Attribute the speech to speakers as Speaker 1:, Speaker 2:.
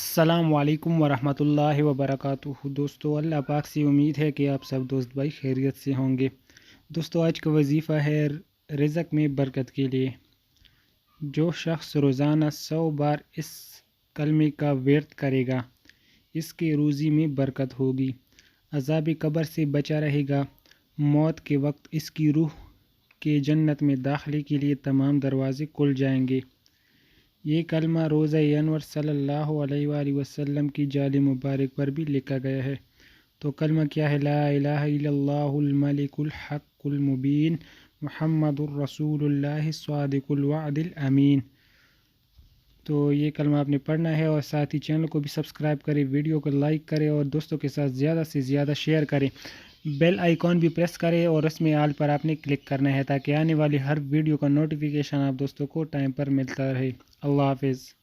Speaker 1: السلام علیکم ورحمۃ اللہ وبرکاتہ۔ دوستو، اللہ پاک سے امید ہے کہ آپ سب دوست بھائی خیریت سے ہوں گے۔ دوستو، آج کا وظیفہ ہے رزق میں برکت کے لیے۔ جو شخص روزانہ 100 بار اس کلمے کا ورد کرے گا، اس کی روزی میں برکت ہوگی، عذاب قبر سے بچا رہے گا، موت کے وقت اس کی روح کے جنت میں داخلے کے لیے تمام دروازے کھل جائیں گے۔ یہ کلمہ روزہ انور صلی اللہ علیہ وآلہ وسلم کی جال مبارک پر بھی لکھا گیا ہے۔ تو کلمہ کیا ہے؟ لا الہ الا اللہ الملک الحق المبین محمد الرسول اللہ صادق الوعد الامین۔ تو یہ کلمہ آپ نے پڑھنا ہے، اور ساتھ ہی چینل کو بھی سبسکرائب کریں، ویڈیو کو لائک کریں اور دوستوں کے ساتھ زیادہ سے زیادہ شیئر کریں۔ بیل آئیکن بھی پریس کریں اور اس میں آل پر آپ نے کلک کرنا ہے تاکہ آنے والی ہر ویڈیو کا نوٹیفیکیشن آپ دوستوں کو ٹائم پر ملتا رہے۔ اللہ حافظ۔